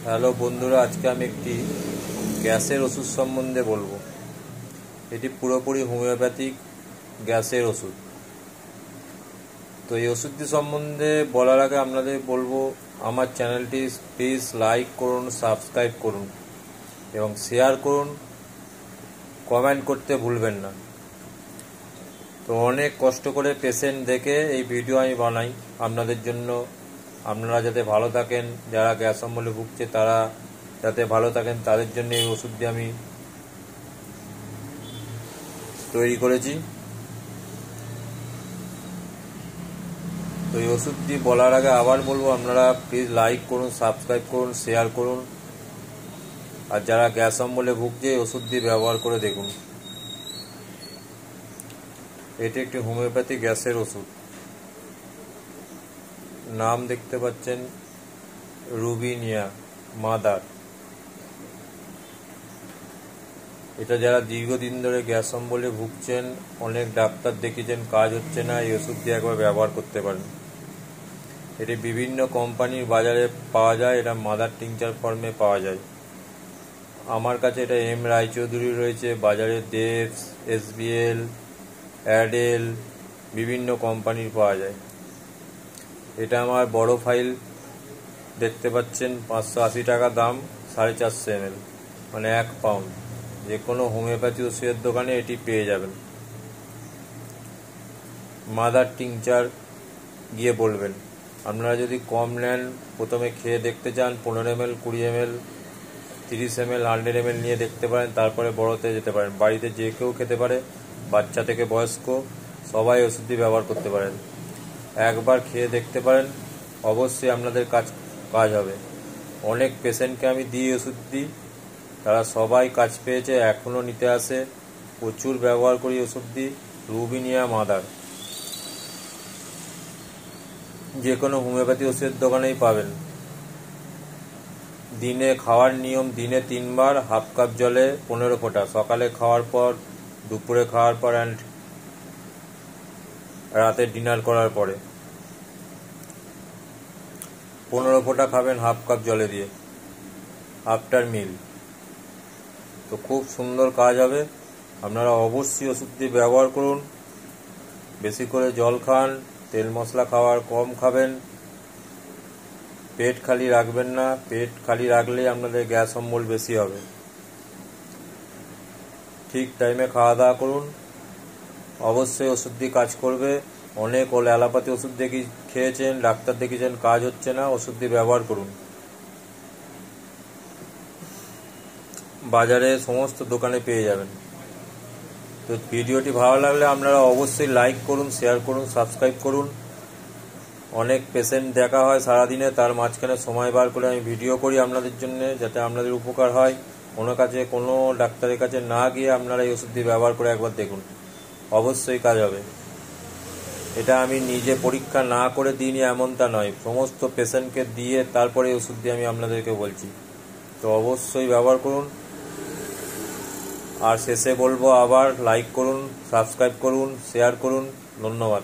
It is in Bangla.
হ্যালো বন্ধুরা, আজকে আমি একটি গ্যাসের ওষুধ সম্বন্ধে বলবো। এটি পুরোপুরি হোমিওপ্যাথিক গ্যাসের ওষুধ। তো এই ওষুধটি সম্বন্ধে বলার আগে আপনাদের বলবো, আমার চ্যানেলটি প্লিজ লাইক করুন, সাবস্ক্রাইব করুন এবং শেয়ার করুন, কমেন্ট করতে ভুলবেন না। তো অনেক কষ্ট করে পেশেন্ট দেখে এই ভিডিও আমি বানাই আপনাদের জন্য। আপনারা যাতে ভালো থাকেন, যারা গ্যাস অম্বলে ভুগছে তারা যাতে ভালো থাকেন, তাদের জন্য এই ওষুধটি আমি তৈরি করেছি। তো এই ওষুধটি বলার আগে আবার বলবো, আপনারা প্লিজ লাইক করুন, সাবস্ক্রাইব করুন, শেয়ার করুন। আর যারা গ্যাস অম্বলে ভুগছে এই ওষুধটি ব্যবহার করে দেখুন। এটি একটি হোমিওপ্যাথি গ্যাসের ওষুধ। নাম দেখতে পাচ্ছেন, রুবিনিয়া মাদার। এটা যারা দীর্ঘদিন ধরে গ্যাস অম্বলে ভুগছেন, অনেক ডাক্তার দেখিয়েছেন, কাজ হচ্ছে না, এই ওষুধ দিয়ে একবার ব্যবহার করতে পারেন। এটি বিভিন্ন কোম্পানির বাজারে পাওয়া যায়, এটা মাদার টিংচার ফর্মে পাওয়া যায়। আমার কাছে এটা এম রায়চৌধুরী রয়েছে, বাজারে দেবস, এসবিএল, অ্যাডেল বিভিন্ন কোম্পানির পাওয়া যায়। এটা আমার বড় ফাইল দেখতে পাচ্ছেন, 580 টাকা দাম, 450 ml, মানে 1 পাউন্ড। যে কোনো হোমিওপ্যাথি ওষুধের দোকানে এটি পেয়ে যাবেন। মাদার টিংচার গিয়ে বলবেন। আপনারা যদি কম নেন, প্রথমে খেয়ে দেখতে চান, 15 ml, 20 ml, 30 ml, 100 ml নিয়ে দেখতে পারেন, তারপরে বড়তে যেতে পারেন। বাড়িতে যে কেউ খেতে পারে, বাচ্চা থেকে বয়স্ক সবাই ওষুধটি ব্যবহার করতে পারেন। একবার খেয়ে দেখতে পারেন, অবশ্যই আপনাদের কাজ হবে। অনেক পেশেন্টকে আমি দিই ওষুধ দিই, তারা সবাই কাজ পেয়েছে, এখনও নিতে আসে। প্রচুর ব্যবহার করি ওষুধ দিই। রুবিনিয়া মাদার যে কোনো হোমিওপ্যাথি ওষুধের দোকানেই পাবেন। দিনে খাওয়ার নিয়ম, দিনে 3 বার, হাফ কাপ জলে 15 ফোঁটা, সকালে খাওয়ার পর, দুপুরে খাওয়ার পর অ্যান্ড রাতে ডিনার করার পরে 15 ফোঁটা খাবেন হাফ কাপ জলে দিয়ে, আফটার মিল। তো খুব সুন্দর কাজ হবে। আপনারা অবশ্যই ওষুধটি ব্যবহার করুন। বেশি করে জল খান, তেল মশলা খাওয়ার কম খাবেন। পেট খালি রাখবেন না, পেট খালি রাখলে আপনাদের গ্যাস অম্বল বেশি হবে। ঠিক টাইমে খাওয়া দাওয়া করুন, অবশ্যই ওষুধটি কাজ করবে। অনেক অ্যালোপ্যাথি ওষুধ খেয়েছেন, ডাক্তার দেখিয়েছেন, কাজ হচ্ছে না, ওষুধটি ব্যবহার করুন। বাজারে সমস্ত দোকানে পেয়ে যাবেন। তো ভিডিওটি ভালো লাগলে আপনারা অবশ্যই লাইক করুন, শেয়ার করুন, সাবস্ক্রাইব করুন। অনেক পেশেন্ট দেখা হয় সারাদিনে, তার মাঝখানে সময় বার করে আমি ভিডিও করি আপনাদের জন্য, যাতে আপনাদের উপকার হয়। কোনো ডাক্তারের কাছে না গিয়ে আপনারা এই ওষুধটি ব্যবহার করে একবার দেখুন, অবশ্যই কাজ হবে। এটা আমি নিজে পরীক্ষা না করে দিইনি এমনটা নয়, সমস্ত পেশেন্টকে দিয়ে তারপরে এই ওষুধটি আমি আপনাদেরকে বলছি। তো অবশ্যই ব্যবহার করুন। আর শেষে বলবো, আবার লাইক করুন, সাবস্ক্রাইব করুন, শেয়ার করুন। ধন্যবাদ।